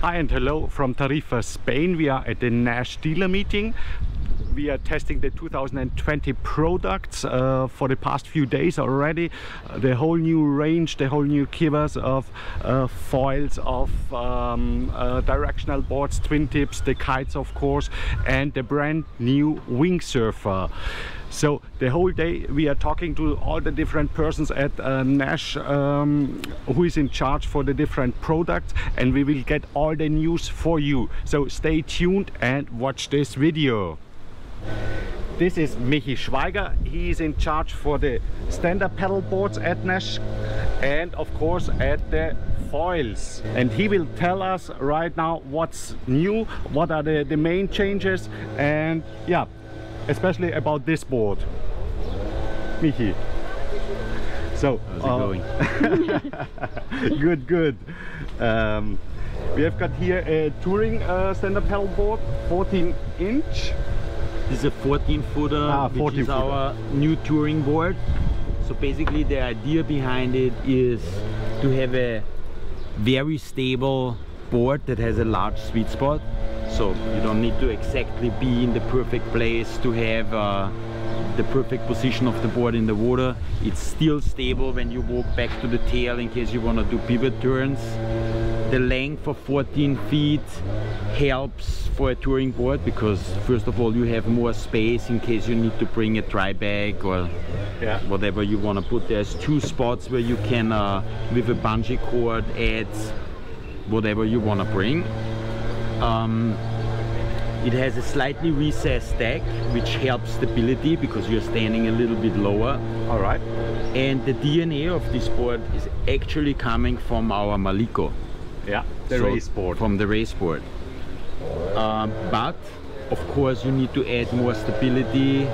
Hi and hello from Tarifa, Spain. We are at the Naish Dealer Meeting. We are testing the 2020 products for the past few days already. The whole new range, the whole new kivers of foils, of directional boards, twin tips, the kites of course, and the brand new wing surfer. So the whole day we are talking to all the different persons at Nash who is in charge for the different products, and we will get all the news for you. So stay tuned and watch this video. This is Michi Schweiger. He is in charge for the stand-up paddle boards at Nash and of course at the foils. And he will tell us right now what's new, what are the main changes, and yeah, especially about this board. Michi. So, how's it going? Good, good. We have got here a touring stand-up paddle board, 14-inch. This is a 14-footer, which is our new touring board. So basically the idea behind it is to have a very stable board that has a large sweet spot. So you don't need to exactly be in the perfect place to have the perfect position of the board in the water. It's still stable when you walk back to the tail in case you want to do pivot turns. The length of 14 feet helps for a touring board because first of all you have more space in case you need to bring a dry bag or whatever you want to put. There's two spots where you can with a bungee cord add whatever you want to bring. It has a slightly recessed deck which helps stability because you're standing a little bit lower. All right. And the DNA of this board is actually coming from our Maliko. Yeah, the race board. From the race board. But of course you need to add more stability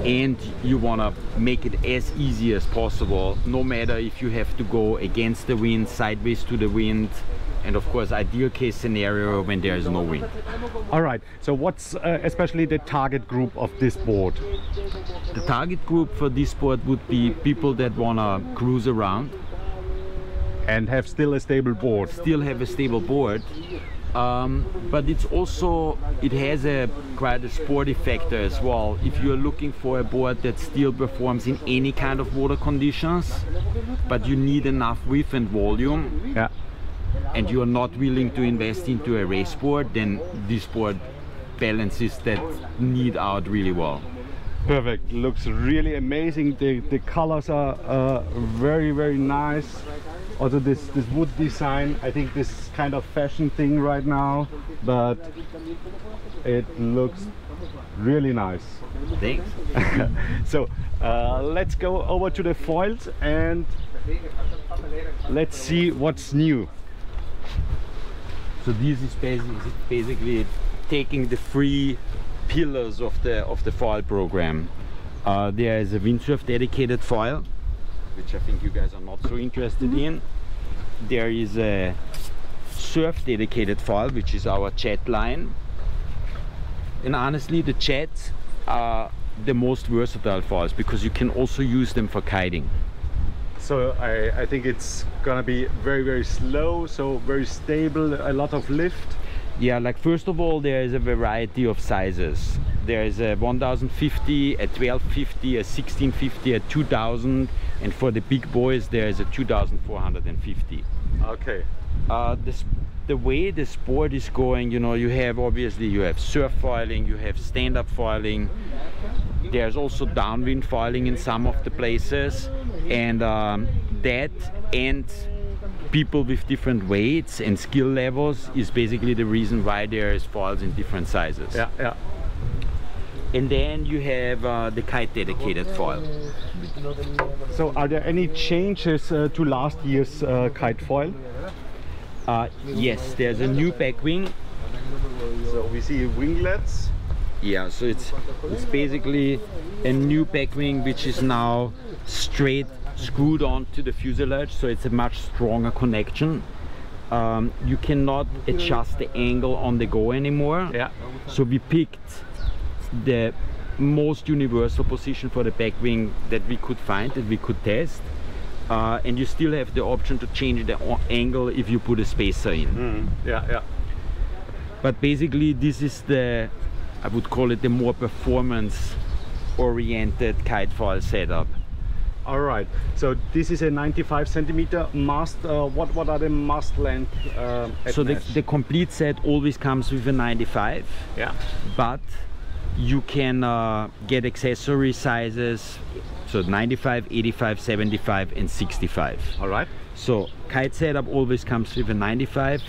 and you want to make it as easy as possible, no matter if you have to go against the wind, sideways to the wind, and of course ideal case scenario when there is no wind. All right, so what's especially the target group of this board? The target group for this board would be people that want to cruise around and have still a stable board. Still have a stable board, but it's also, it has quite a sporty factor as well. If you're looking for a board that still performs in any kind of water conditions, but you need enough width and volume, and you are not willing to invest into a race board, then this board balances that need out really well. Perfect, looks really amazing. The colors are very, very nice. Also this wood design, I think this is kind of fashion thing right now, but it looks really nice. Thanks. So let's go over to the foils and let's see what's new. So this is basically taking the three pillars of the foil program. There is a windsurf dedicated foil, which I think you guys are not so interested in. There is a surf dedicated foil, which is our Kite-Line. And honestly, the jets are the most versatile foils because you can also use them for kiting. So I think it's gonna be very, very slow, so very stable, a lot of lift. Yeah, like first of all, there is a variety of sizes. There is a 1050, a 1250, a 1650, a 2000, and for the big boys there is a 2450. Okay. The way the sport is going, you know, you have surf foiling, you have stand-up foiling. There's also downwind foiling in some of the places, and that and people with different weights and skill levels is basically the reason why there is foils in different sizes. Yeah, yeah. And then you have the kite dedicated foil. So are there any changes to last year's kite foil? Yes, there's a new back wing. So we see winglets. Yeah, so it's basically a new back wing which is now straight screwed onto the fuselage, so it's a much stronger connection. You cannot adjust the angle on the go anymore. Yeah. So we picked the most universal position for the back wing that we could find, that we could test. and you still have the option to change the angle if you put a spacer in. Yeah. But basically this is the, I would call it the more performance oriented kite foil setup. All right, so this is a 95 centimeter mast. What are the mast length at So Nash? the complete set always comes with a 95. Yeah. But you can get accessory sizes, so 95, 85, 75 and 65. All right. So kite setup always comes with a 95,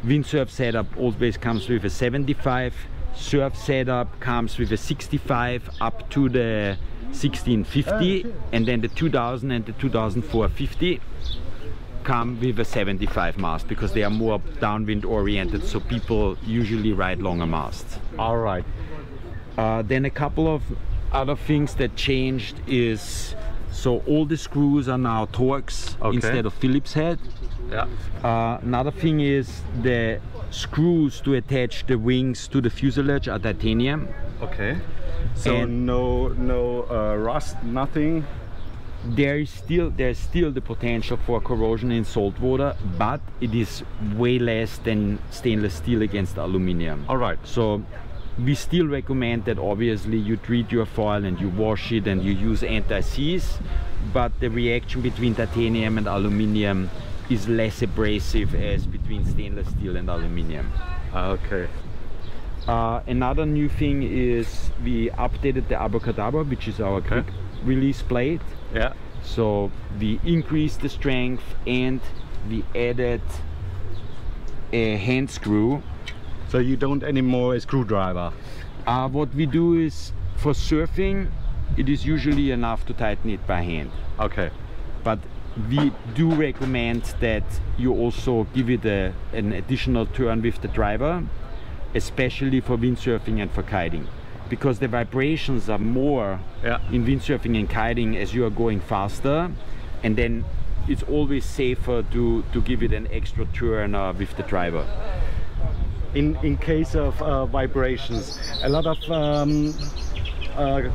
windsurf setup always comes with a 75, surf setup comes with a 65 up to the 1650, and then the 2000 and the 2450 come with a 75 mast because they are more downwind oriented, so people usually ride longer masts. All right. Then a couple of other things that changed is, so all the screws are now Torx instead of Phillips head. Yeah. Another thing is the screws to attach the wings to the fuselage are titanium. Okay. So And no rust, nothing. There's still the potential for corrosion in salt water, but it is way less than stainless steel against aluminium. All right. So we still recommend that obviously you treat your foil and you wash it and you use anti-seize, but the reaction between titanium and aluminium is less abrasive as between stainless steel and aluminium. Okay. Another new thing is we updated the Abracadabra, which is our quick release blade. Yeah. So we increased the strength and we added a hand screw. So you don't anymore a screwdriver? What we do is, for surfing, it is usually enough to tighten it by hand. Okay. But we do recommend that you also give it an additional turn with the driver, especially for windsurfing and for kiting, because the vibrations are more in windsurfing and kiting as you are going faster, and then it's always safer to give it an extra turn with the driver. In case of vibrations, a lot of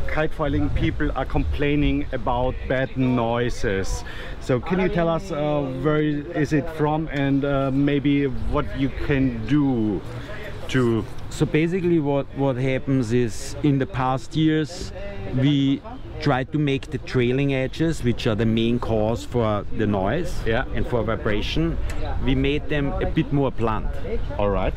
kite foiling people are complaining about bad noises. So can you tell us where is it from, and maybe what you can do to... So basically what happens is, in the past years we tried to make the trailing edges, which are the main cause for the noise and for vibration, we made them a bit more blunt. All right.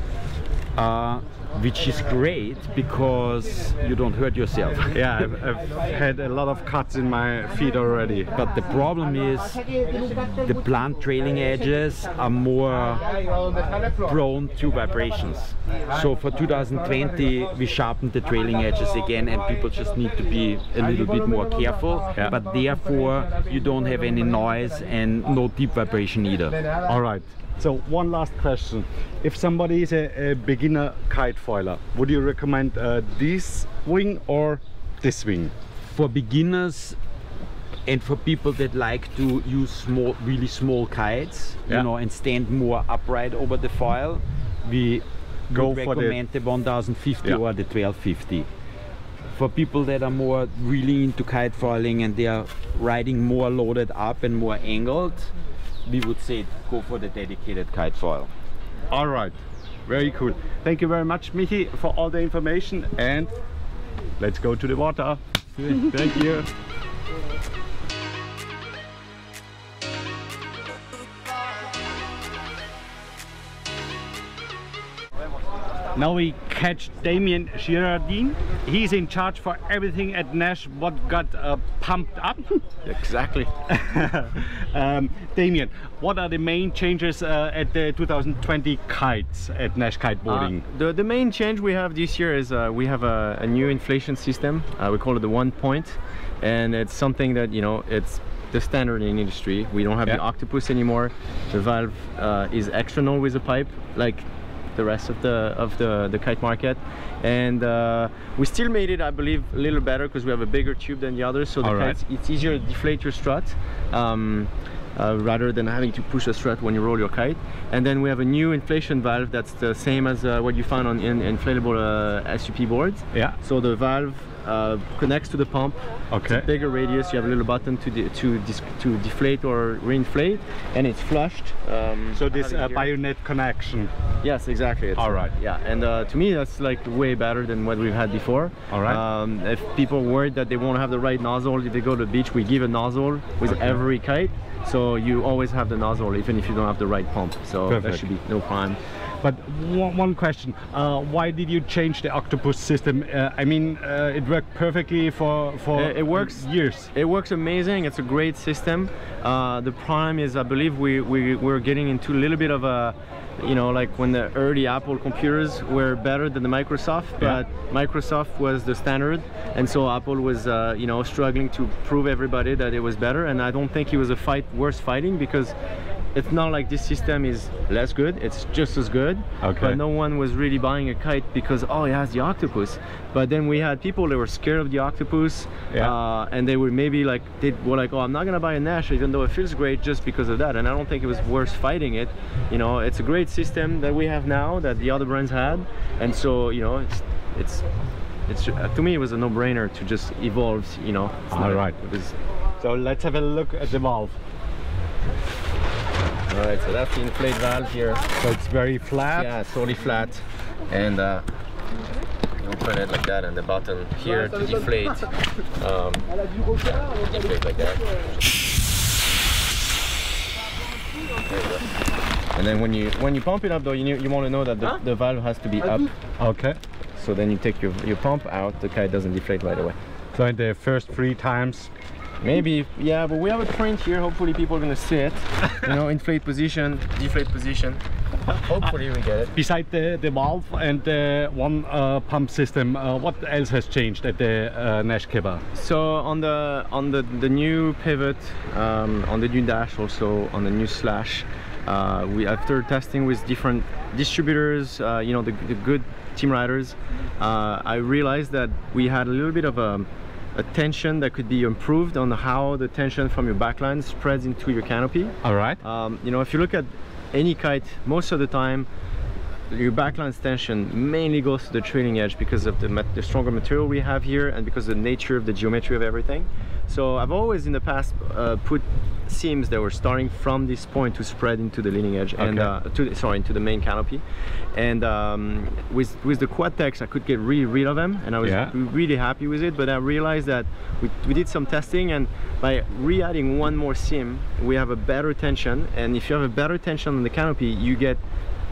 Which is great because you don't hurt yourself. Yeah, I've had a lot of cuts in my feet already. But the problem is the blunt trailing edges are more prone to vibrations. So for 2020 we sharpened the trailing edges again, and people just need to be a little bit more careful. But therefore you don't have any noise and no deep vibration either. All right. So one last question. If somebody is a beginner kite foiler, would you recommend this wing or this wing? For beginners and for people that like to use really small kites, you know, and stand more upright over the foil, we recommend the 1050 or the 1250. For people that are more really into kite foiling and they are riding more loaded up and more angled, we would say go for the dedicated kite foil. All right, very cool. Thank you very much, Michi, for all the information, and let's go to the water. Thank you. Now we catch Damien Girardin. He's in charge for everything at Nash, what got pumped up. Exactly. Damien, what are the main changes at the 2020 kites at Nash Kiteboarding? The main change we have this year is we have a new inflation system. We call it the 1 point, and it's something that, you know, it's the standard in the industry. We don't have the Octopus anymore. The valve is external with a pipe, like the rest of the kite market, and we still made it, I believe, a little better because we have a bigger tube than the others, so the kites, it's easier to deflate your strut rather than having to push a strut when you roll your kite. And then we have a new inflation valve that's the same as what you found on inflatable SUP boards. Yeah. So the valve connects to the pump. Okay. It's a bigger radius. You have a little button to deflate or reinflate, and it's flushed. So this bayonet connection. Yes, exactly. All right. Yeah, and to me that's like way better than what we've had before. All right. If people are worried that they won't have the right nozzle if they go to the beach, we give a nozzle with every kite, so you always have the nozzle even if you don't have the right pump. So perfect. That should be no problem. But one question, why did you change the Octopus system? I mean, it worked perfectly for it works years. It works amazing. It's a great system. The problem is, I believe we're getting into a little bit of a, you know, like when the early Apple computers were better than the Microsoft, but Microsoft was the standard, and so Apple was you know, struggling to prove everybody that it was better. And I don't think it was a fight worth fighting, because it's not like this system is less good, it's just as good. Okay. But no one was really buying a kite because, oh, it has the Octopus. But then we had people that were scared of the Octopus, and they were maybe like, oh, I'm not gonna buy a Nash even though it feels great just because of that. And I don't think it was worth fighting it. You know, it's a great system that we have now that the other brands had, and so, you know, it's to me it was a no-brainer to just evolve, you know. All right. So let's have a look at the valve. Alright, so that's the inflate valve here. So it's very flat. Yeah, it's totally flat. And you open it like that, and the button here to deflate. Deflate like that. There you go. And then when you pump it up though, you want to know that the valve has to be up. Okay. So then you take your pump out, the kite doesn't deflate right away. So in the first 3 times. Maybe, yeah, but we have a print here. Hopefully people are gonna see it. You know, inflate position, deflate position. Hopefully we get it. Beside the valve and the one pump system, what else has changed at the Naish Kipper? So on the new Pivot, on the new Dash, also on the new Slash, we, after testing with different distributors, you know, the good team riders, I realized that we had a little bit of a tension that could be improved on how the tension from your backline spreads into your canopy. All right. You know, if you look at any kite, most of the time your backline's tension mainly goes to the trailing edge because of the stronger material we have here, and because of the nature of the geometry of everything. So I've always in the past put seams that were starting from this point to spread into the leading edge, and into the main canopy. And with the Quad-Tex I could get really rid of them, and I was really happy with it. But I realized that we did some testing, and by re-adding one more seam we have a better tension, and if you have a better tension on the canopy you get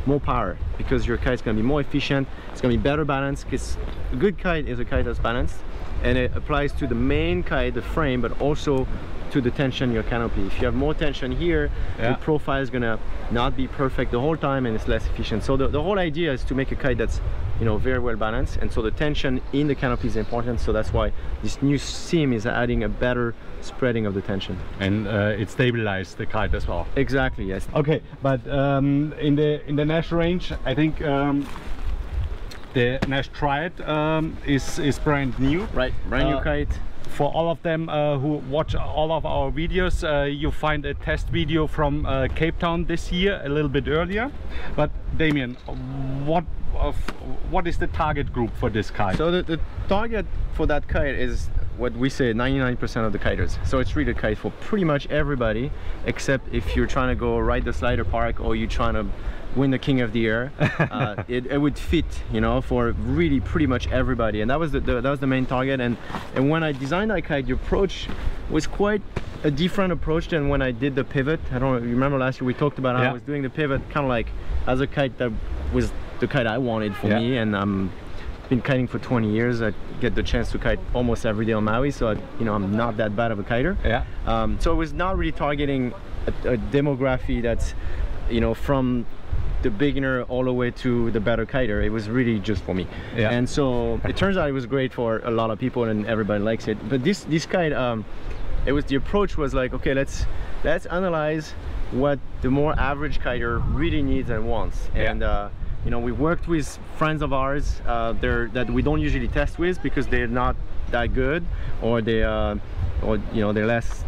more power, because your kite's going to be more efficient, it's going to be better balanced, because a good kite is a kite that's balanced, and it applies to the main kite, the frame, but also to the tension in your canopy. If you have more tension here, the profile is gonna not be perfect the whole time, and it's less efficient. So the whole idea is to make a kite that's, you know, very well balanced, and so the tension in the canopy is important. So that's why this new seam is adding a better spreading of the tension, and it stabilizes the kite as well. Exactly, yes. Okay, but in the Nash range, I think the Naish Triad is brand new. Right, brand new kite. For all of them who watch all of our videos, you find a test video from Cape Town this year, a little bit earlier. But Damien, what is the target group for this kite? So the target for that kite is what we say 99% of the kiters. So it's really a kite for pretty much everybody, except if you're trying to go ride the slider park, or you're trying to win the King of the Air. It would fit, you know, for really pretty much everybody, and that was the main target. And when I designed that kite, the approach was quite a different approach than when I did the Pivot. I don't know, you remember last year we talked about how I was doing the Pivot kind of like as a kite that was the kite I wanted for me, and I'm been kiting for 20 years. I get the chance to kite almost every day on Maui, so you know, I'm not that bad of a kiter. So it was not really targeting a demography that's, you know, from the beginner all the way to the better kiter. It was really just for me. And so it turns out it was great for a lot of people, and everybody likes it. But this kite, it was, the approach was like, okay, let's analyze what the more average kiter really needs and wants. And you know, we worked with friends of ours that we don't usually test with because they're not that good, or they or you know, they're less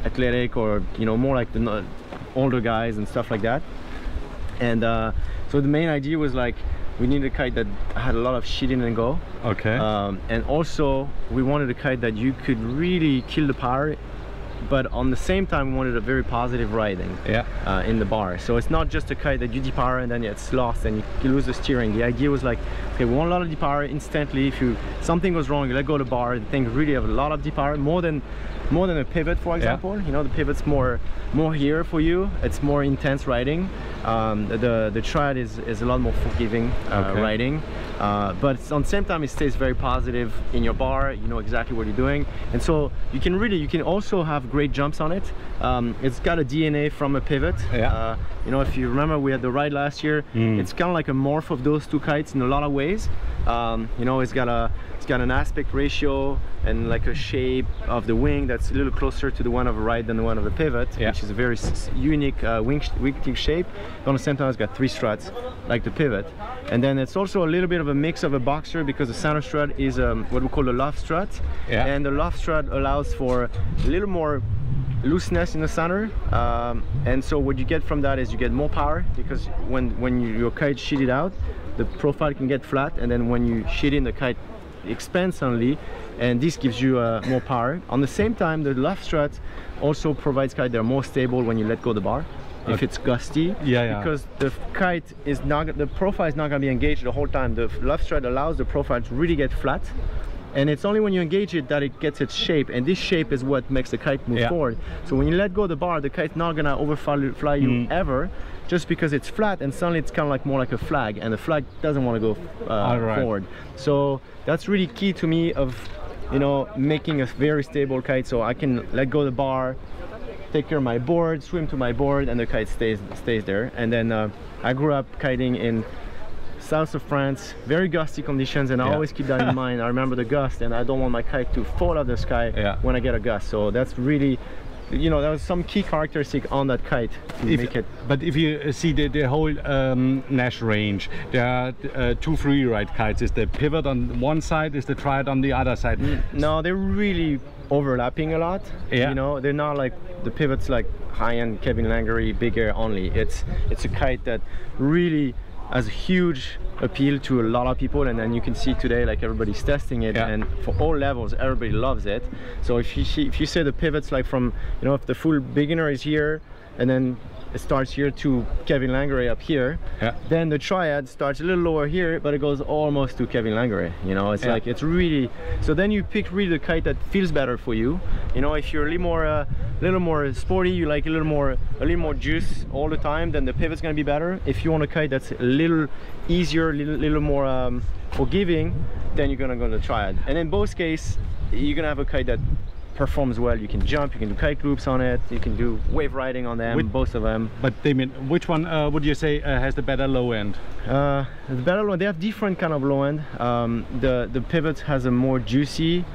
athletic, or you know, more like the older guys and stuff like that. And so the main idea was like, we needed a kite that had a lot of shit in and go. Okay. And also we wanted a kite that you could really kill the power, but on the same time we wanted a very positive riding in the bar. So it's not just a kite that you depower and then it's lost and you lose the steering. The idea was like, okay, we want a lot of depower instantly. If something goes wrong, you let go of the bar, the thing really have a lot of depower, more than a pivot, for example. You know, the pivot's more here for you. It's more intense riding. The Triad is a lot more forgiving riding, but on the same time it stays very positive in your bar. You know exactly what you're doing, and so you can also have great jumps on it. It's got a DNA from a pivot. You know, if you remember, we had the ride last year. It's kind of like a morph of those two kites in a lot of ways. You know, it's got an aspect ratio and like a shape of the wing that's a little closer to the one of a ride than the one of a pivot, which is a very unique wing shape. But on the same time, it's got 3 struts like the pivot, and then it's also a little bit of a mix of a boxer, because the center strut is what we call a loft strut, and the loft strut allows for a little more looseness in the center, and so what you get from that is you get more power, because when your kite shit it out, the profile can get flat, and then when you shit in, the kite expands suddenly, and this gives you more power. On the same time, the loft strut also provides kite that are more stable when you let go of the bar if it's gusty, because the kite is not, the profile is not going to be engaged the whole time. The loft strut allows the profile to really get flat, and it's only when you engage it that it gets its shape, and this shape is what makes the kite move forward. So when you let go of the bar, the kite's not gonna overfly you ever, just because it's flat, and suddenly it's kind of like more like a flag, and the flag doesn't want to go forward. So that's really key to me of, you know, making a very stable kite, so I can let go of the bar, take care of my board, swim to my board, and the kite stays there. And then I grew up kiting in south of France, very gusty conditions, and I always keep that in mind. I remember the gust, and I don't want my kite to fall out of the sky when I get a gust. So that's really, you know, there was some key characteristic on that kite to make it. But if you see the whole Nash range, there are 2 free ride kites. Is the pivot on one side, is the Triad on the other side? No, they're really overlapping a lot. You know, they're not like the pivot's like high-end Kevin Langery, big air only. It's a kite that really has a huge appeal to a lot of people, and then you can see today like everybody's testing it, and for all levels everybody loves it. So if you say the pivots, like from, you know, if the full beginner is here and then it starts here to Kevin Langery up here, then the Triad starts a little lower here, but it goes almost to Kevin Langery. You know, it's like, it's really, so then you pick really the kite that feels better for you. You know, if you're a little more sporty, you like a little more juice all the time, then the pivot's gonna be better. If you want a kite that's a little easier, a little more forgiving, then you're gonna go to the Triad. And in both cases, you're gonna have a kite that performs well. You can jump, you can do kite loops on it, you can do wave riding on them, both of them. But Damien, which one would you say has the better low end? The better low end, they have different kind of low end. The pivot has a more juicy,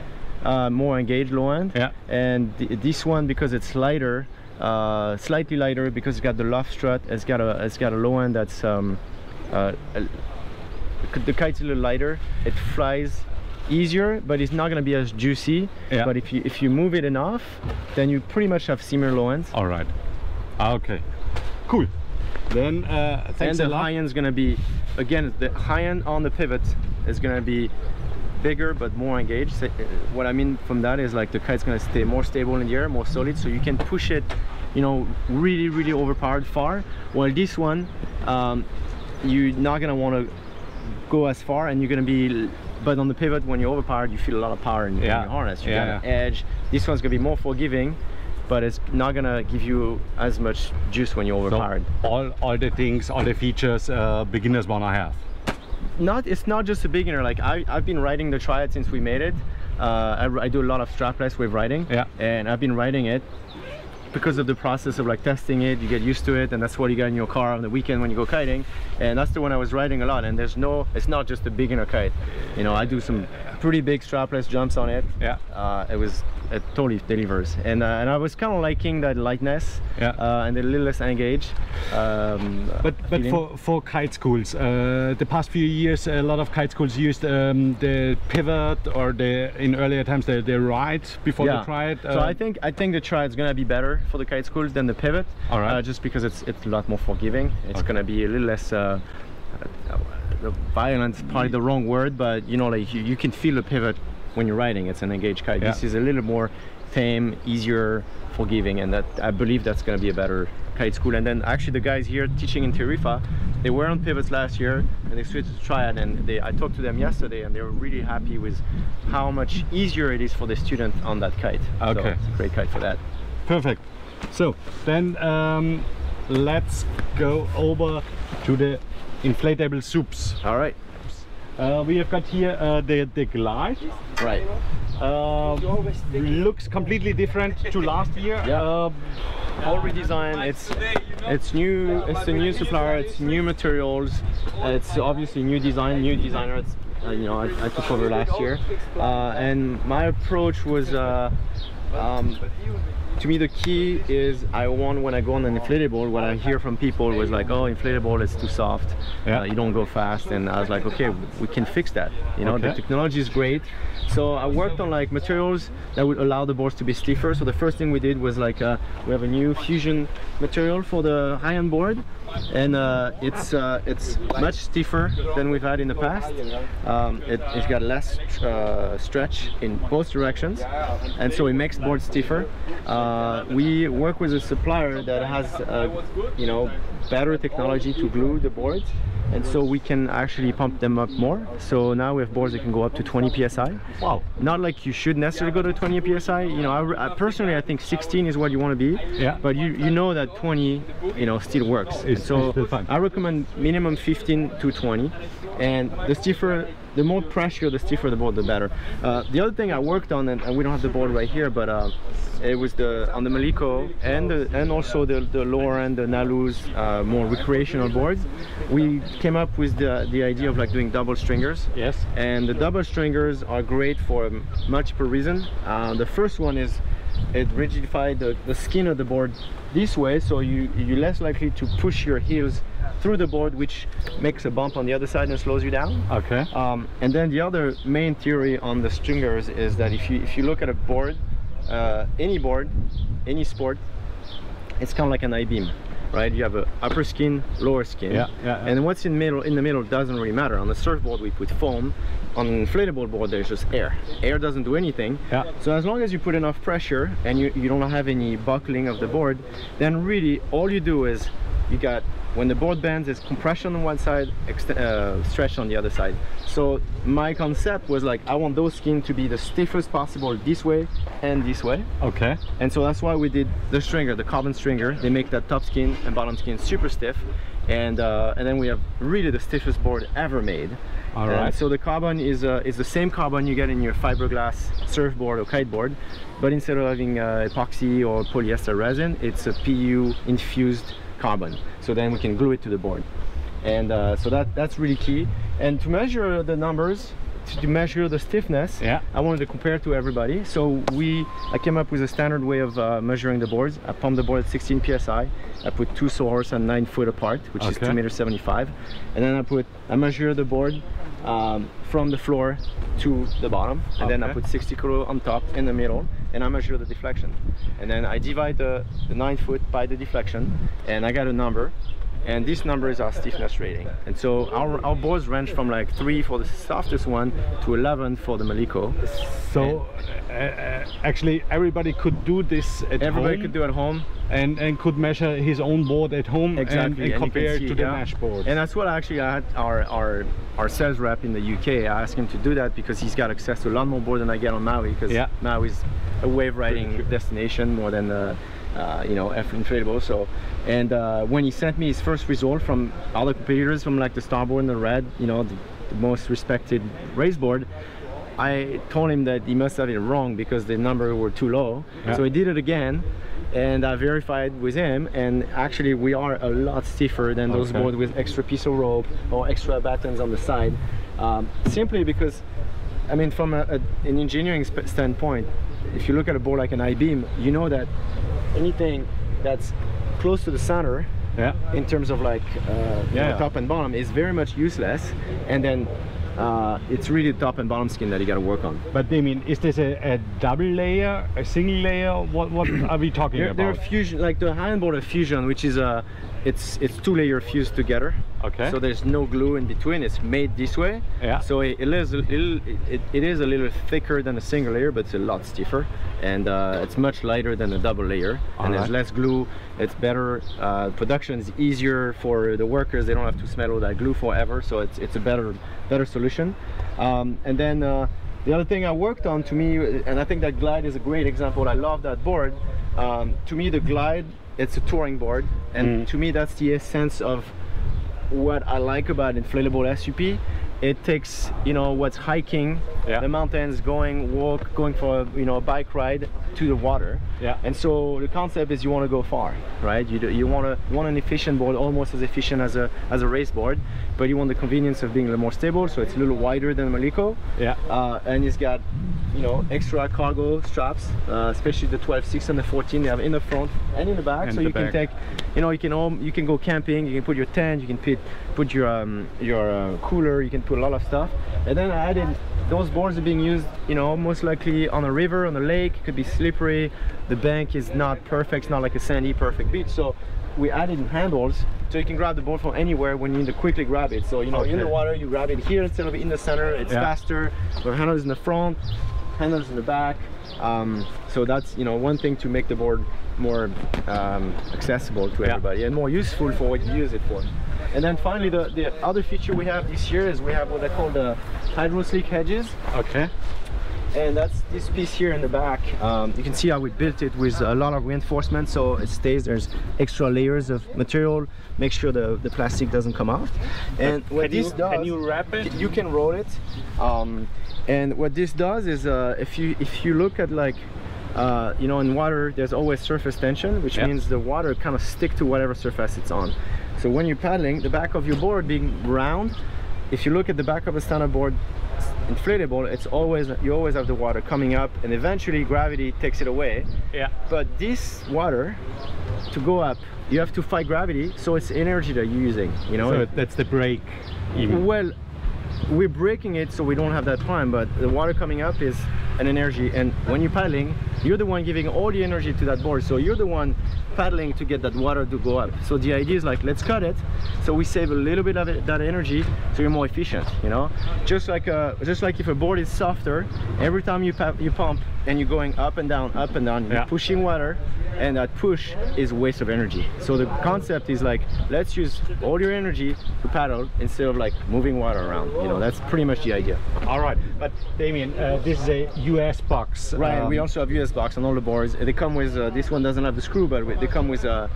more engaged low end, and this one, because it's lighter, slightly lighter, because it's got the loft strut, it's got a low end that's the kite's a little lighter, it flies easier, but it's not going to be as juicy. But if you move it enough, then you pretty much have similar low ends. All right. Okay, cool. Then thanks a lot. And the high end is going to be, again, the high end on the pivot is going to be bigger but more engaged. So, what I mean from that is like the kite's going to stay more stable in the air, more solid, so you can push it, you know, really overpowered far. While this one, you're not going to want to go as far, and you're going to be, but on the pivot, when you're overpowered, you feel a lot of power in your harness. You got an edge. This one's going to be more forgiving, but it's not going to give you as much juice when you're overpowered. So all the things, all the features beginners want to have. It's not just a beginner. Like I've been riding the Triad since we made it. I do a lot of strapless wave riding, and I've been riding it because of the process of like testing it. You get used to it, and that's what you got in your car on the weekend when you go kiting, and that's the one I was riding a lot. And it's not just a beginner kite, you know. I do some pretty big strapless jumps on it. It totally delivers, and I was kind of liking that lightness, and a little less engaged. But for kite schools, the past few years, a lot of kite schools used the pivot, or in earlier times the ride before the Triad. So I think the Triad is gonna be better for the kite schools than the pivot. Just because it's a lot more forgiving. It's gonna be a little less violent is probably the wrong word, but you know, like you can feel the pivot when you're riding. It's an engaged kite. This is a little more tame, easier, forgiving, and that I believe that's going to be a better kite school. And then actually the guys here teaching in Tarifa, they were on pivots last year and they switched to Triad, and I talked to them yesterday and they were really happy with how much easier it is for the student on that kite. Okay, so it's a great kite for that. Perfect. So then let's go over to the inflatable SUPs. All right. We have got here the Glide. Right. Looks completely different to last year. Yeah. All redesigned. It's new. It's a new supplier. It's new materials. It's obviously new design, new designer. It's, you know, I took over last year, and my approach was. To me, the key is I want, when I go on an inflatable, what I hear from people was like, oh, inflatable is too soft, you don't go fast. And I was like, okay, we can fix that. You know, the technology is great. So I worked on like materials that would allow the boards to be stiffer. So the first thing we did was like, we have a new fusion material for the high-end board, and it's much stiffer than we've had in the past. It's got less stretch in both directions, and so it makes the board stiffer. We work with a supplier that has you know, better technology to glue the boards, and so we can actually pump them up more. So now we have boards that can go up to 20 psi. Wow. Not like you should necessarily go to 20 psi. You know, I personally I think 16 is what you want to be. Yeah. But you know that 20, you know, still works. It's so still fun. I recommend minimum 15 to 20, and the stiffer, the more pressure, the stiffer the board, the better. The other thing I worked on, and we don't have the board right here, but it was on the Maliko and also the lower end, the Nalus, more recreational boards. We came up with the idea of like doing double stringers. Yes. And the double stringers are great for multiple reasons. The first one is it rigidified the skin of the board this way, so you're less likely to push your heels through the board, which makes a bump on the other side and slows you down. Okay. And then the other main theory on the stringers is that if you look at a board, any board, any sport, it's kind of like an I-beam, right? You have a upper skin, lower skin, and what's in the middle doesn't really matter. On the surfboard we put foam. On an inflatable board there's just air. Air doesn't do anything. So as long as you put enough pressure and you don't have any buckling of the board, then really all you do is you got, when the board bends, it's compression on one side, stretch on the other side. So my concept was like, I want those skins to be the stiffest possible this way and this way. Okay. And so that's why we did the stringer, the carbon stringer. They make that top skin and bottom skin super stiff, and then we have really the stiffest board ever made. All right. So the carbon is the same carbon you get in your fiberglass surfboard or kiteboard, but instead of having epoxy or polyester resin, it's a PU infused carbon. So then we can glue it to the board, and so that's really key. And to measure the numbers, to measure the stiffness, I wanted to compare to everybody. So I came up with a standard way of measuring the boards. I pumped the board at 16 psi. I put 2 soars and 9 foot apart, which is 2.75 meters, and then I measure the board from the floor to the bottom, and then I put 60 kilo on top in the middle, and I measure the deflection, and then I divide the 9 foot by the deflection, and I got a number. And this number is our stiffness rating. And so our boards range from like 3 for the softest one to 11 for the Maliko. So actually everybody could do this at home. Everybody could do it at home. And could measure his own board at home. Exactly. And compare it to the Nash board. And that's what actually I had our sales rep in the UK. I asked him to do that because he's got access to a lot more board than I get on Maui, because Maui is a wave riding destination more than you know, inflatable. So, and when he sent me his first result from other competitors, from like the Starboard and the Red, you know, the most respected race board, I told him that he must have it wrong because the number were too low. So he did it again, and I verified with him, and actually we are a lot stiffer than those boards with extra piece of rope or extra battens on the side, simply because, I mean, from an engineering standpoint, if you look at a board like an I-beam, you know that anything that's close to the center, in terms of like top and bottom, is very much useless, and then it's really the top and bottom skin that you got to work on. But I mean, is this a double layer, a single layer? What are we talking about? They're fusion, like the high-end board of fusion, which is it's 2-layer fused together. Okay. So there's no glue in between. It's made this way. Yeah. So it is a little thicker than a single layer, but it's a lot stiffer, and it's much lighter than a double layer. And there's less glue. It's better. Production is easier for the workers. They don't have to smell all that glue forever. So it's a better solution. And then the other thing I worked on, to me, and I think that Glide is a great example. I love that board. To me, the Glide, it's a touring board, and to me that's the essence of what I like about inflatable SUP. It takes, you know, what's hiking the mountains, going for a bike ride to the water. And so the concept is you want to go far, right? You want an efficient board, almost as efficient as a race board, but you want the convenience of being a little more stable. So it's a little wider than Maliko. And it's got, you know, extra cargo straps, especially the 12.6 and the 14. They have in the front and in the back, so you can take, you know, you can go camping, you can put your tent, you can put your cooler, you can put a lot of stuff. And then I added, those boards are being used, you know, most likely on a river, on a lake. It could be slippery, the bank is not perfect, it's not like a sandy perfect beach, so we added handles so you can grab the board from anywhere when you need to quickly grab it. So, you know, in the water, you grab it here instead of in the center. It's faster. The handles in the front, handles in the back. So that's, you know, one thing to make the board more accessible to everybody and more useful for what you use it for. And then finally, the other feature we have this year is we have what I call the hydro slick hedges. Okay. And that's this piece here in the back. You can see how we built it with a lot of reinforcement, so it stays. There's extra layers of material, make sure the plastic doesn't come off. And what this does, can you wrap it? You can roll it. And what this does is, if you look at, like, you know, in water there's always surface tension, which means the water kind of stick to whatever surface it's on. So when you're paddling, the back of your board being round, if you look at the back of a standard board inflatable, it's always, you always have the water coming up, and eventually gravity takes it away. But this water, to go up, you have to fight gravity, so it's energy that you're using, you know. So that's the brake even. Well, we're breaking it so we don't have that climb, but the water coming up is an energy, and when you're paddling, you're the one giving all the energy to that board, so you're the one paddling to get that water to go up. So the idea is, like, let's cut it so we save a little bit of that energy, so you're more efficient, you know. Just like if a board is softer, every time you pump and you're going up and down, you're pushing water, and that push is waste of energy. So the concept is, like, let's use all your energy to paddle instead of, like, moving water around, you know. That's pretty much the idea. All right, but Damien, this is a US box, right? We also have US box on all the boards. They come with this one doesn't have the screw, but they come with a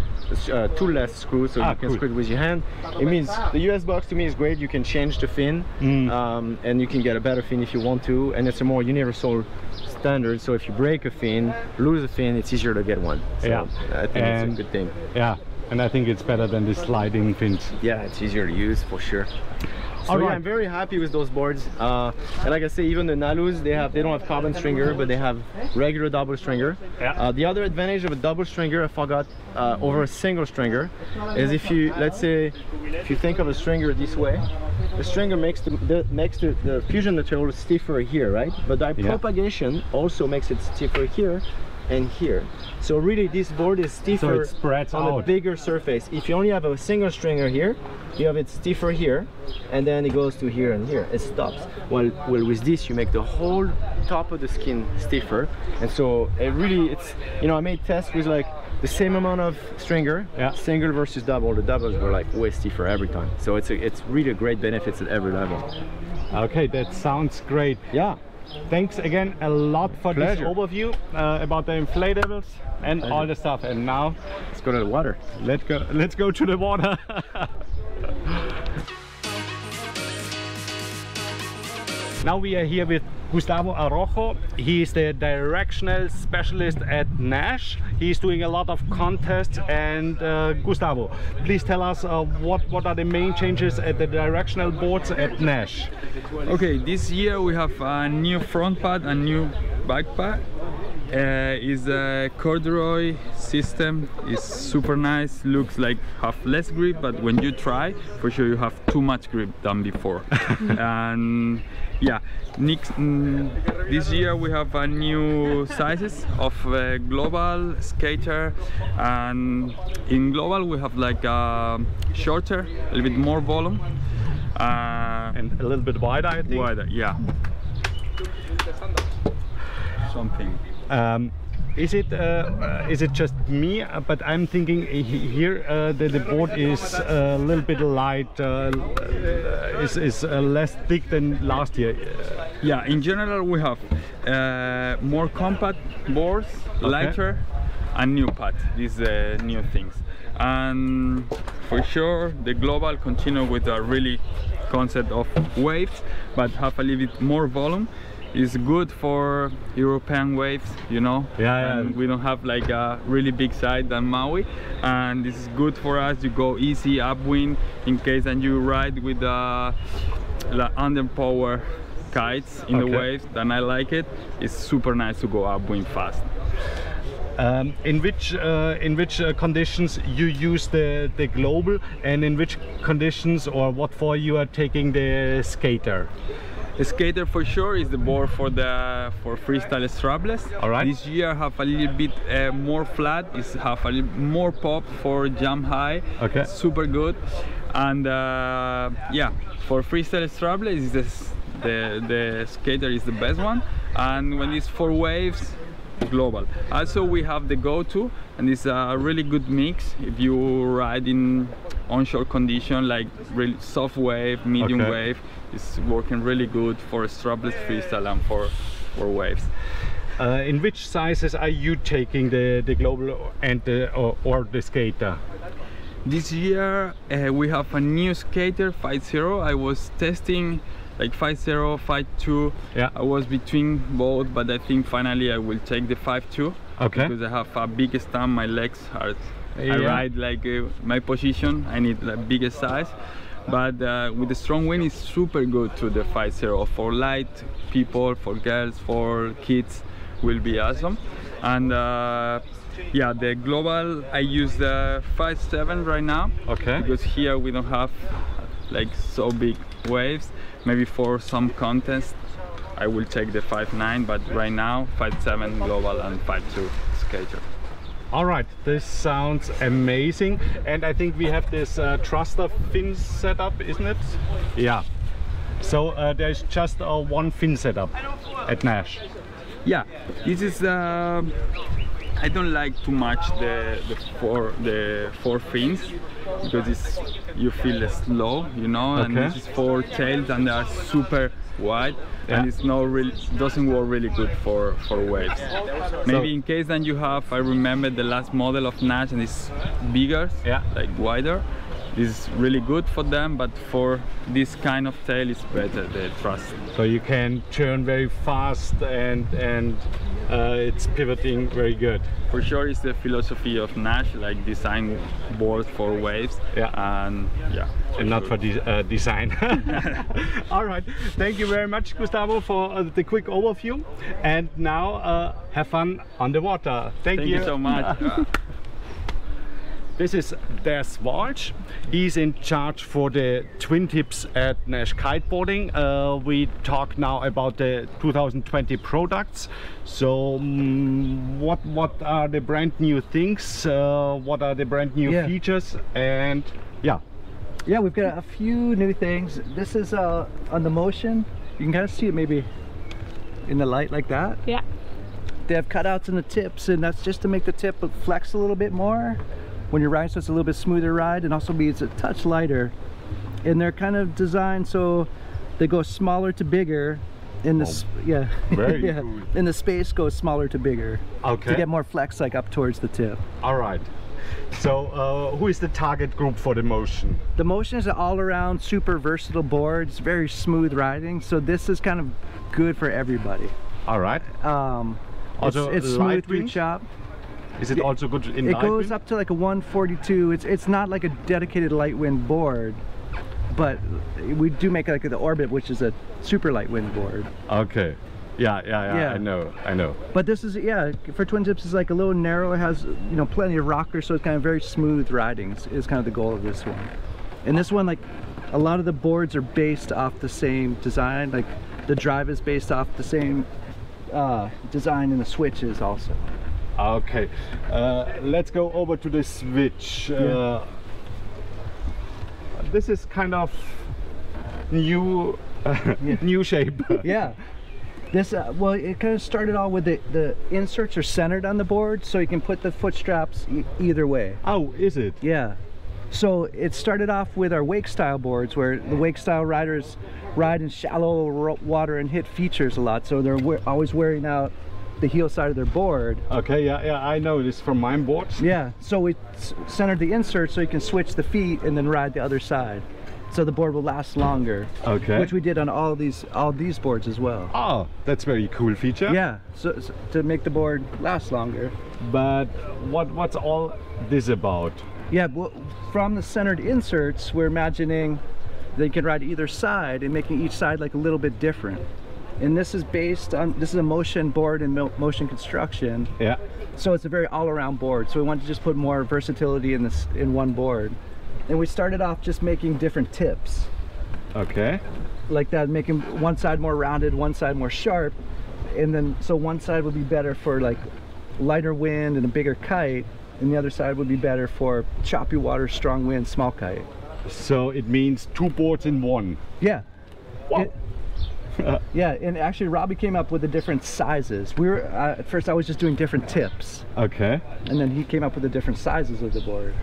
toolless screw, so you can screw it with your hand. It means the US box to me is great. You can change the fin, and you can get a better fin if you want to, and it's a more universal standard. So if you break a fin, lose a fin, it's easier to get one. So I think it's a good thing. And I think it's better than the sliding fins. Yeah, it's easier to use for sure. So yeah, I'm very happy with those boards. And like I say, even the Nalus, they don't have carbon stringer, but they have regular double stringer. The other advantage of a double stringer, I forgot, over a single stringer, is if you, let's say, if you think of a stringer this way, the stringer makes the fusion material stiffer here, right? But the propagation also makes it stiffer here and here. So really this board is stiffer, so it spreads on a bigger surface. If you only have a single stringer here, you have it stiffer here, and then it goes to here and here, it stops. Well, with this you make the whole top of the skin stiffer, and so it really, it's, you know, I made tests with like the same amount of stringer, single versus double. The doubles were like way stiffer every time, so it's really a great benefits at every level. Okay, that sounds great. Thanks again a lot for this overview about the inflatables and all the stuff. And now let's go to the water. Let's go to the water. Now we are here with Gustavo Arrojo. He is the directional specialist at Nash. He's doing a lot of contests. And Gustavo, please tell us what are the main changes at the directional boards at Nash? Okay, this year we have a new front pad and new back pad. is a corduroy system. It's super nice, looks like have less grip, but when you try, for sure you have too much grip than before. And yeah, this year we have a new sizes of global skater, and in global we have like a shorter, a little bit more volume, and a little bit wider, I think. Wider, yeah. Something. Is it just me? But I'm thinking here the board is a little bit light, is less thick than last year. Yeah, in general we have more compact boards, lighter, and new pad. These new things, and for sure the global continue with a really concept of waves, but have a little bit more volume. Is good for European waves, you know. And we don't have like a really big side than Maui, and this is good for us. You go easy upwind in case, and you ride with the underpower kites in the waves. Then I like it. It's super nice to go upwind fast. In which conditions you use the global, and in which conditions or what for you are taking the skater? The skater for sure is the board for freestyle strapless. All right. This year have a little bit more flat. It's have a little more pop for jump high. Okay. Super good. And yeah, for freestyle strapless, the skater is the best one. And when it's for waves, global. Also we have the go-to, and it's a really good mix if you ride in onshore condition, like really soft wave, medium wave. It's working really good for strapless freestyle and for waves. In which sizes are you taking the global and or the skater? This year we have a new skater, 5.0. I was testing like 5.0, 5.2. Yeah. I was between both, but I think finally I will take the 5.2. Okay. Because I have a big stump, my legs are. I ride like my position. I need the biggest size. But with the strong wind, it's super good to the 5.0 for light people, for girls, for kids, will be awesome. And yeah, the global I use the 5.7 right now. Okay. Because here we don't have like so big waves. Maybe for some contest I will take the 5.9, but right now 5.7 global and 5.2 skater. All right, this sounds amazing, and I think we have this thruster fin setup, isn't it? Yeah. So there's just one fin setup at Nash. Yeah, this is. I don't like too much the four fins, because you feel slow, you know. And this is 4 tails, and they are super wide. And it's not really, doesn't work really good for waves. Maybe in case then you have, I remember the last model of Nash, and it's bigger, like wider. This is really good for them, but for this kind of tail it's better, the thrust. So you can turn very fast, and it's pivoting very good. For sure, it's the philosophy of Nash, like design boards for waves. And not for design. All right, thank you very much, Gustavo, for the quick overview. And now have fun on the water. Thank you so much. This is Des Walsh. He's in charge for the twin tips at Nash Kiteboarding. We talk now about the 2020 products. So what are the brand new things? What are the brand new features? And yeah, we've got a few new things. This is on the motion. You can kind of see it maybe in the light like that. Yeah. They have cutouts in the tips, and that's just to make the tip flex a little bit more when you're riding, so it's a little bit smoother ride, and also it's a touch lighter. And they're kind of designed so they go smaller to bigger. In the very cool. And the space goes smaller to bigger. Okay. To get more flex, like up towards the tip. All right. So who is the target group for the motion? The motion is an all-around super versatile board. It's very smooth riding, so this is kind of good for everybody. All right. Also it's smooth through chop. Is it also good in It light goes wind? up to like a 142. It's not like a dedicated light wind board, but we do make like the Orbit, which is a super light wind board. Okay. Yeah. I know. But this is, yeah, for twin tips is like a little narrow. It has, you know, plenty of rockers, so it's kind of very smooth riding is kind of the goal of this one. And this one, like, a lot of the boards are based off the same design. Like the drive is based off the same design, and the switches also. Okay, let's go over to the switch. This is kind of new new shape. Yeah. This well, it kind of started all with the inserts are centered on the board, so you can put the foot straps either way. Oh, is it? Yeah. So it started off with our wake style boards, where the wake style riders ride in shallow water and hit features a lot, so they're always wearing out the heel side of their board. Okay, yeah, I know this from my boards. Yeah, so we centered the insert so you can switch the feet and then ride the other side, so the board will last longer. Okay. Which we did on all these boards as well. Oh, that's very cool feature. Yeah, so to make the board last longer. But what's all this about? Yeah, well, from the centered inserts, we're imagining they can ride either side and making each side like a little bit different. And this is based on, this is a motion board and motion construction. Yeah. So it's a very all-around board. So we wanted to just put more versatility in this in one board. And we started off just making different tips. Okay. Like that, making one side more rounded, one side more sharp. And then, so one side would be better for like lighter wind and a bigger kite, and the other side would be better for choppy water, strong wind, small kite. So it means two boards in one. Yeah. Wow. Yeah, and actually Robby came up with the different sizes. We were at first I was just doing different tips. Okay. And then he came up with the different sizes of the board.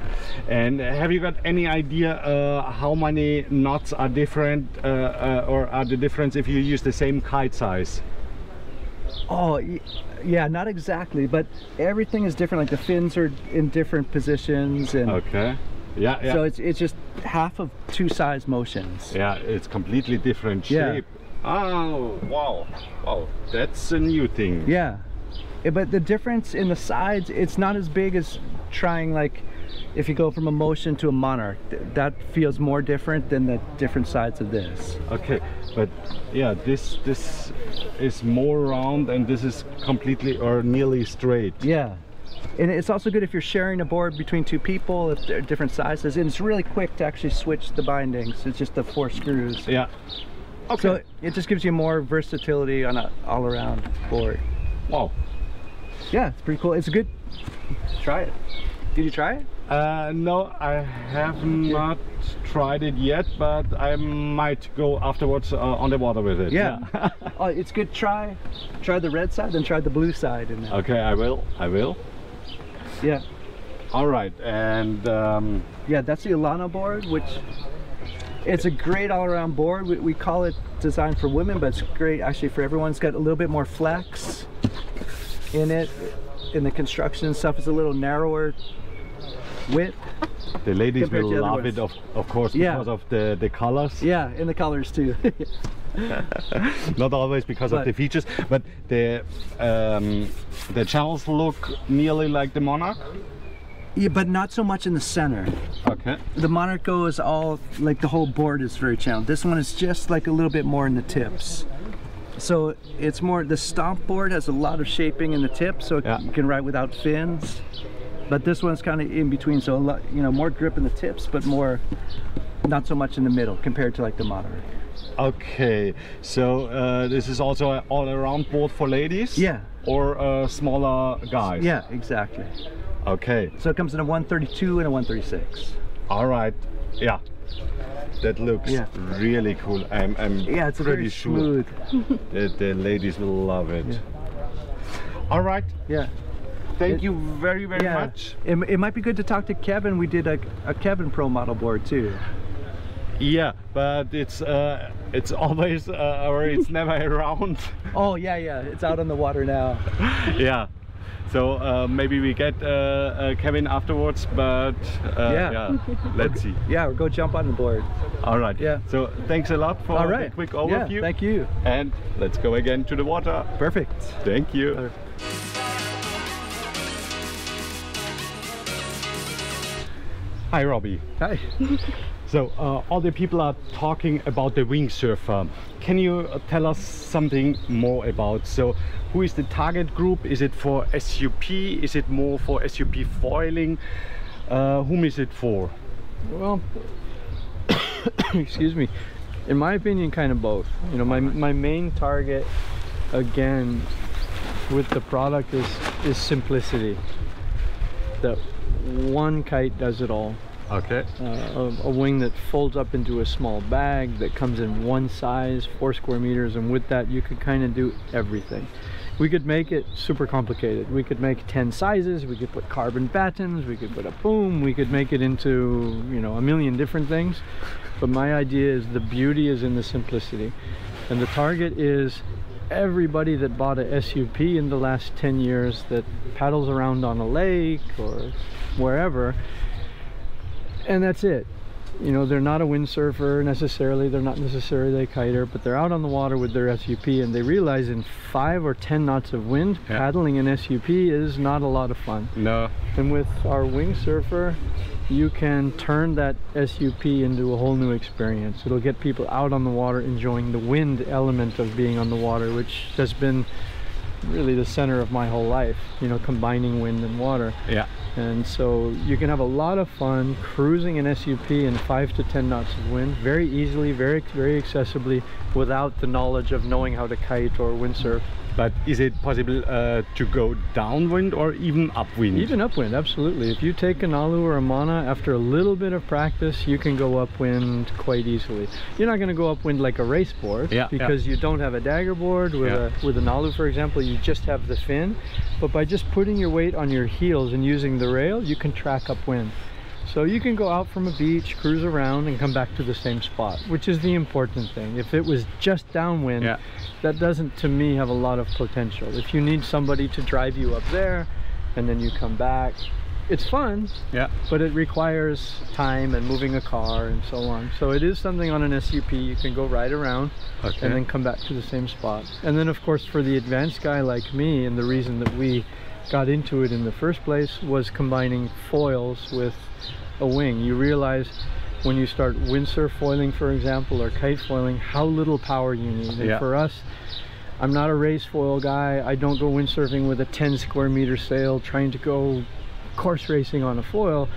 And have you got any idea how many knots are different, or are the difference if you use the same kite size? Oh, yeah, not exactly, but everything is different. Like the fins are in different positions, and okay. Yeah, yeah. So it's just half of two size motions. Yeah, it's completely different shape. Yeah. Oh, wow, wow, that's a new thing. Yeah, but the difference in the sides, it's not as big as trying, like if you go from a motion to a monarch, that feels more different than the different sides of this. Okay, but yeah, this is more round and this is completely or nearly straight. Yeah, and it's also good if you're sharing a board between two people, if they're different sizes, and it's really quick to actually switch the bindings. It's just the 4 screws. Yeah. Okay. So it just gives you more versatility on an all-around board. Wow. Yeah, it's pretty cool. It's a good. Try it. Did you try it? No, I have not tried it yet, but I might go afterwards on the water with it. Yeah. Oh, it's good. Try the red side, then try the blue side. In there. Okay, I will. Yeah. All right, and yeah, that's the Alana board, which. It's a great all-around board. We call it designed for women, but it's great actually for everyone. It's got a little bit more flex in it. In the construction and stuff, it's a little narrower width. The ladies will love it, of course, because of the colors. Yeah, and the colors too. Not always because of the features, but the channels look nearly like the Monarch. Yeah, but not so much in the center. Okay. The Monarch goes all, like the whole board is very channeled. This one is just like a little bit more in the tips. So it's more, the stomp board has a lot of shaping in the tips, so you can ride without fins. But this one's kind of in between, so a lot, you know, more grip in the tips, but more, not so much in the middle compared to like the Monarch. Okay, so this is also an all-around board for ladies? Yeah. Or smaller guys? Yeah, exactly. Okay. So it comes in a 132 and a 136. All right. Yeah. That looks really cool. I'm it's pretty sure that the ladies will love it. Yeah. All right. Yeah. Thank you very much. It might be good to talk to Kevin. We did a Kevin Pro model board too. Yeah, but it's always or it's never around. Oh yeah, it's out on the water now. Yeah. So maybe we get Kevin afterwards, but let's see. Yeah, or go jump on the board. All right. Yeah. So thanks a lot for the quick overview. Yeah, thank you. And let's go again to the water. Perfect. Thank you. Hi, Robby. Hi. So all the people are talking about the windsurfer. Can you tell us something more about, so who is the target group? Is it for SUP? Is it more for SUP foiling? Whom is it for? Well, excuse me, in my opinion, kind of both. You know, my main target again with the product is simplicity. That one kite does it all. Okay. A wing that folds up into a small bag that comes in one size, 4 square meters, and with that you could kind of do everything. We could make it super complicated. We could make 10 sizes, we could put carbon battens, we could put a boom, we could make it into, you know, a million different things. But my idea is the beauty is in the simplicity. And the target is everybody that bought a SUP in the last 10 years that paddles around on a lake or wherever, and that's it. You know, they're not a windsurfer necessarily, they're not necessarily a kiter, but they're out on the water with their SUP and they realize in 5 or 10 knots of wind, paddling an SUP is not a lot of fun. No. And with our windsurfer, you can turn that SUP into a whole new experience. It'll get people out on the water enjoying the wind element of being on the water, which has been really the center of my whole life, you know, combining wind and water. Yeah. And so you can have a lot of fun cruising an SUP in 5 to 10 knots of wind very easily, very accessibly, without the knowledge of knowing how to kite or windsurf. But is it possible to go downwind or even upwind? Even upwind, absolutely. If you take an Alu or a Mana, after a little bit of practice, you can go upwind quite easily. You're not going to go upwind like a race board, because you don't have a dagger board. With an Alu, for example, you just have the fin. But by just putting your weight on your heels and using the rail, you can track upwind. So you can go out from a beach, cruise around, and come back to the same spot, which is the important thing. If it was just downwind, that doesn't, to me, have a lot of potential. If you need somebody to drive you up there, and then you come back, it's fun, but it requires time and moving a car and so on. So it is something on an SUP you can go ride around and then come back to the same spot. And then, of course, for the advanced guy like me, and the reason that we got into it in the first place was combining foils with a wing. You realize when you start windsurf foiling, for example, or kite foiling, how little power you need. And for us, I'm not a race foil guy. I don't go windsurfing with a 10 square meter sail trying to go course racing on a foil.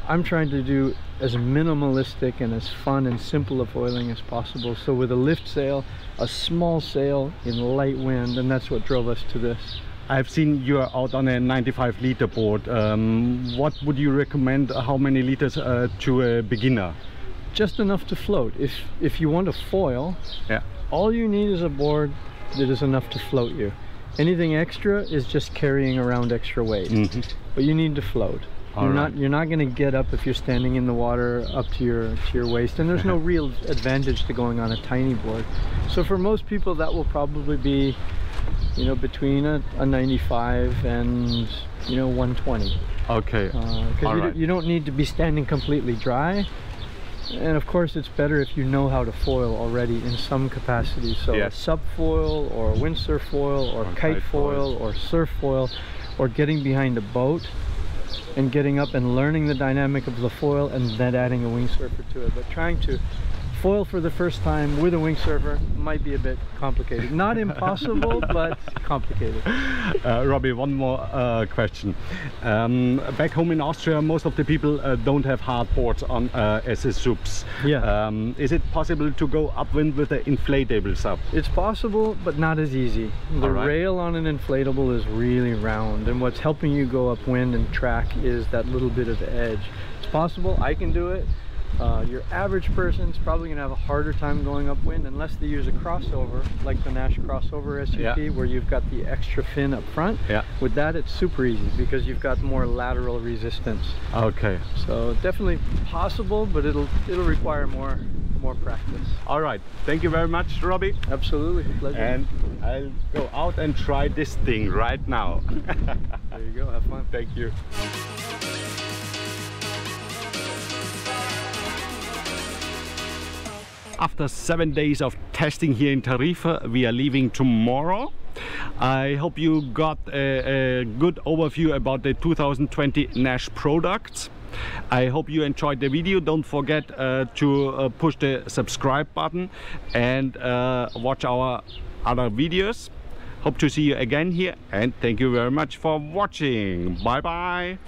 I'm trying to do as minimalistic and as fun and simple a foiling as possible. So with a lift sail, a small sail in light wind, and that's what drove us to this. I've seen you're out on a 95 liter board. What would you recommend? How many liters to a beginner? Just enough to float. If you want to foil, all you need is a board that is enough to float you. Anything extra is just carrying around extra weight. But you need to float. You're not going to get up if you're standing in the water up to your waist, and there's no real advantage to going on a tiny board. So for most people, that will probably be, you know, between a 95 and, you know, 120. Okay. Because you don't need to be standing completely dry. And of course it's better if you know how to foil already in some capacity. So a SUP foil or a windsurf foil or kite foil or surf foil, or getting behind a boat and getting up and learning the dynamic of the foil and then adding a windsurfer to it. But trying to foil for the first time with a windsurfer might be a bit complicated. Not impossible, but complicated. Robby, one more question. Back home in Austria, most of the people don't have hard boards on SUPs. Is it possible to go upwind with an inflatable SUP? It's possible, but not as easy. The rail on an inflatable is really round, and what's helping you go upwind and track is that little bit of edge. It's possible, I can do it. Your average person's probably going to have a harder time going upwind unless they use a crossover, like the Nash crossover SUP, where you've got the extra fin up front. With that, it's super easy because you've got more lateral resistance. So definitely possible, but it'll require more practice. All right, thank you very much, Robby. Absolutely, a pleasure. And I'll go out and try this thing right now. There you go, have fun. Thank you. After 7 days of testing here in Tarifa, we are leaving tomorrow. I hope you got a good overview about the 2020 Nash products. I hope you enjoyed the video. Don't forget to push the subscribe button and watch our other videos. Hope to see you again here, and thank you very much for watching. Bye bye.